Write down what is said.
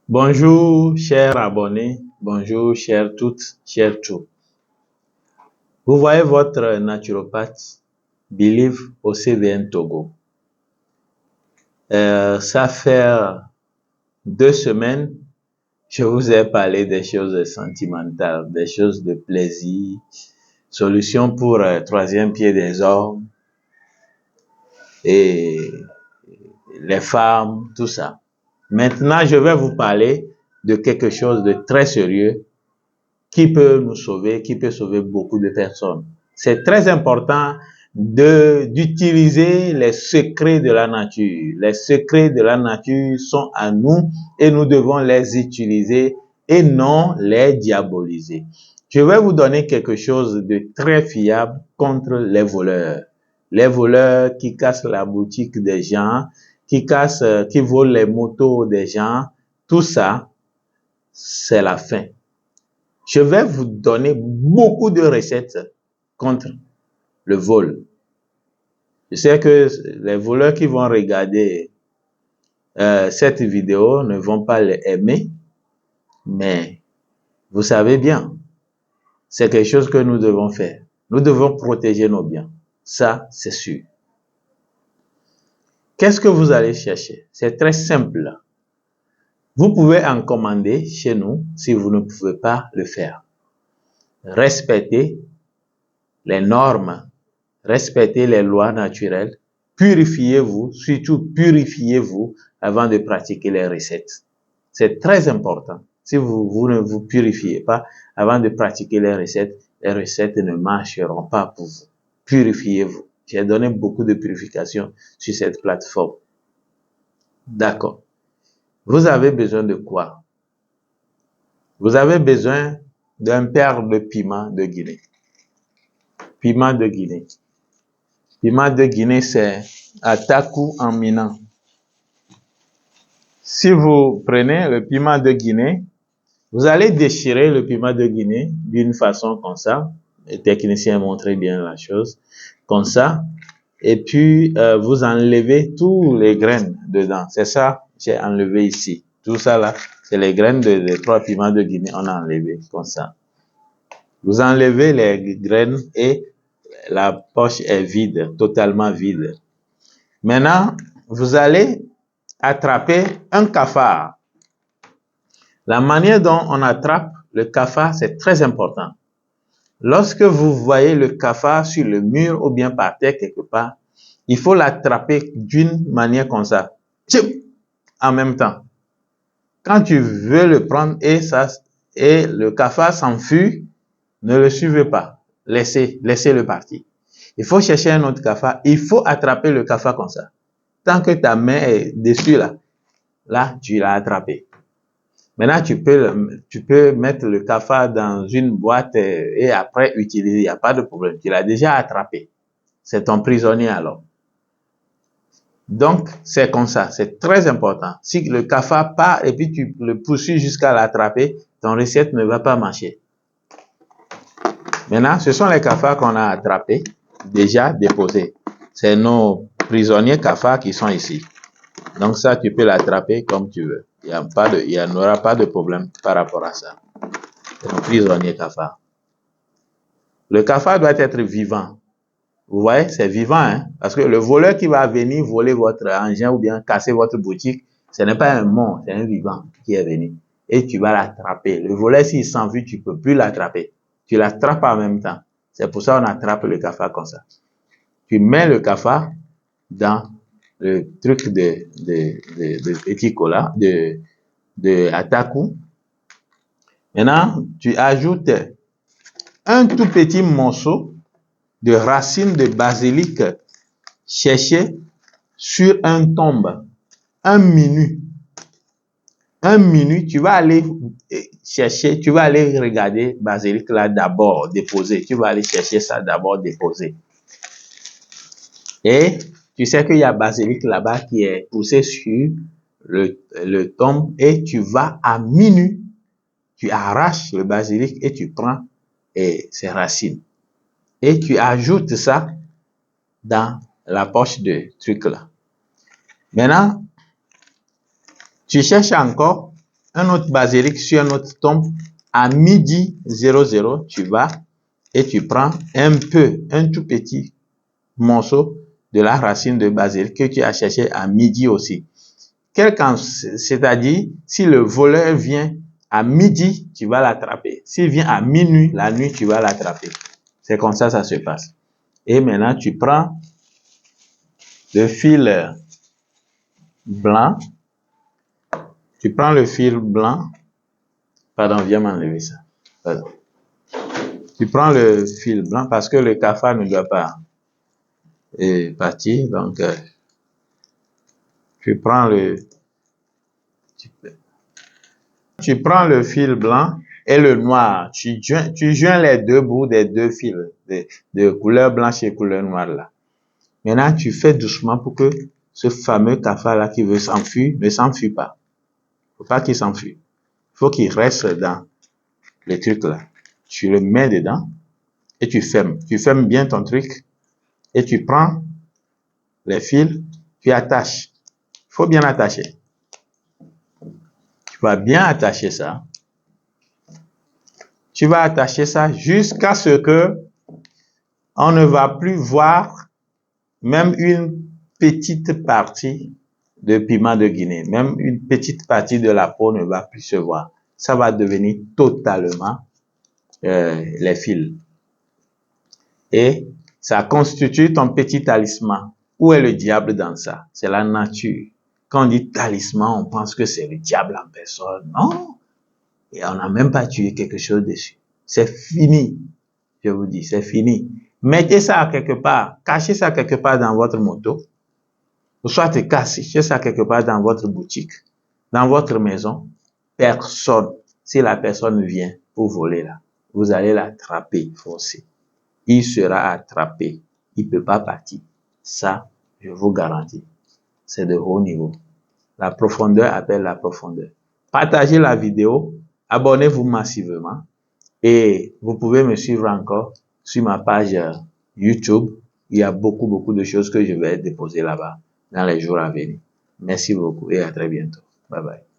Bonjour, chers abonnés. Bonjour, chers toutes, chers tous. Vous voyez votre naturopathe, Believe au CVN Togo. Ça fait 2 semaines, je vous ai parlé des choses sentimentales, des choses de plaisir, solutions pour troisième pied des hommes et les femmes, tout ça. Maintenant, je vais vous parler de quelque chose de très sérieux qui peut nous sauver, qui peut sauver beaucoup de personnes. C'est très important d'utiliser les secrets de la nature. Les secrets de la nature sont à nous et nous devons les utiliser et non les diaboliser. Je vais vous donner quelque chose de très fiable contre les voleurs. Les voleurs qui cassent la boutique des gens, qui volent les motos des gens, tout ça, c'est la fin. Je vais vous donner beaucoup de recettes contre le vol. Je sais que les voleurs qui vont regarder cette vidéo ne vont pas l'aimer, mais vous savez bien, c'est quelque chose que nous devons faire. Nous devons protéger nos biens. Ça, c'est sûr. Qu'est-ce que vous allez chercher? C'est très simple. Vous pouvez en commander chez nous si vous ne pouvez pas le faire. Respectez les normes, respectez les lois naturelles, purifiez-vous, surtout purifiez-vous avant de pratiquer les recettes. C'est très important. Si vous ne vous purifiez pas avant de pratiquer les recettes ne marcheront pas pour vous. Purifiez-vous. J'ai donné beaucoup de purification sur cette plateforme. D'accord. Vous avez besoin de quoi? Vous avez besoin d'un paire de piment de Guinée. Piment de Guinée. Piment de Guinée, c'est Ataku en Minan. Si vous prenez le piment de Guinée, vous allez déchirer le piment de Guinée d'une façon comme ça. Les techniciens montraient bien la chose. Comme ça. Et puis, vous enlevez tous les graines dedans. C'est ça, j'ai enlevé ici. Tout ça là, c'est les graines des 3 piments de Guinée. On a enlevé comme ça. Vous enlevez les graines et la poche est vide, totalement vide. Maintenant, vous allez attraper un cafard. La manière dont on attrape le cafard, c'est très important. Lorsque vous voyez le cafard sur le mur ou bien par terre quelque part, il faut l'attraper d'une manière comme ça. En même temps. Quand tu veux le prendre et le cafard s'enfuit, ne le suivez pas. Laissez-le partir. Il faut chercher un autre cafard. Il faut attraper le cafard comme ça. Tant que ta main est dessus là, tu l'as attrapé. Maintenant, tu peux mettre le cafard dans une boîte et après utiliser. Il n'y a pas de problème. Tu l'as déjà attrapé. C'est ton prisonnier alors. Donc, c'est comme ça. C'est très important. Si le cafard part et puis tu le poursuis jusqu'à l'attraper, ton recette ne va pas marcher. Maintenant, ce sont les cafards qu'on a attrapés, déjà déposés. C'est nos prisonniers cafards qui sont ici. Donc ça, tu peux l'attraper comme tu veux. Il n'y aura pas de problème par rapport à ça. C'est un prisonnier cafard. Le cafard doit être vivant. Vous voyez, c'est vivant, hein? Parce que le voleur qui va venir voler votre engin ou bien casser votre boutique, ce n'est pas un mort, c'est un vivant qui est venu. Et tu vas l'attraper. Le voleur, s'il s'enfuit, tu ne peux plus l'attraper. Tu l'attrapes en même temps. C'est pour ça qu'on attrape le cafard comme ça. Tu mets le cafard dans le truc de petit cola, de Ataku. Maintenant, tu ajoutes un tout petit morceau de racines de basilic séchées sur un tombe. 1 minute. 1 minute, tu vas aller chercher, tu vas aller regarder basilic là d'abord déposé. Tu vas aller chercher ça d'abord déposé. Et tu sais qu'il y a basilic là-bas qui est poussé sur le tombe et tu vas à minute, tu arraches le basilic et tu prends ses racines. Et tu ajoutes ça dans la poche de truc là. Maintenant, tu cherches encore un autre basilic sur un autre tombe, à midi 00, tu vas et tu prends un tout petit morceau de la racine de basilic que tu as cherché à midi aussi. C'est-à-dire, si le voleur vient à midi, tu vas l'attraper. S'il vient à minuit, la nuit, tu vas l'attraper. C'est comme ça se passe. Et maintenant, tu prends le fil blanc. Tu prends le fil blanc. Pardon, viens m'enlever ça. Pardon. Tu prends le fil blanc parce que le cafard ne doit pas partir. Donc, tu prends le fil blanc et le noir. Tu joins les deux bouts des deux fils de couleur blanche et couleur noire là. Maintenant, tu fais doucement pour que ce fameux cafard-là qui veut s'enfuir ne s'enfuit pas. Faut pas qu'il s'enfuit. Il faut qu'il reste dans le truc là. Tu le mets dedans et tu fermes. Tu fermes bien ton truc et tu prends les fils, tu attaches. Il faut bien attacher. Tu vas bien attacher ça. Tu vas attacher ça jusqu'à ce que on ne va plus voir même une petite partie de piment de Guinée. Même une petite partie de la peau ne va plus se voir. Ça va devenir totalement les fils. Et ça constitue ton petit talisman. Où est le diable dans ça? C'est la nature. Quand on dit talisman, on pense que c'est le diable en personne. Non. Et on n'a même pas tué quelque chose dessus. C'est fini. Je vous dis, c'est fini. Mettez ça quelque part. Cachez ça quelque part dans votre moto. Ou soit cachez ça quelque part dans votre boutique. Dans votre maison. Personne. Si la personne vient pour voler là, vous allez l'attraper, forcer. Il sera attrapé. Il ne peut pas partir. Ça, je vous garantis. C'est de haut niveau. La profondeur appelle la profondeur. Partagez la vidéo. Abonnez-vous massivement. Et vous pouvez me suivre encore sur ma page YouTube. Il y a beaucoup de choses que je vais déposer là-bas dans les jours à venir. Merci beaucoup et à très bientôt. Bye bye.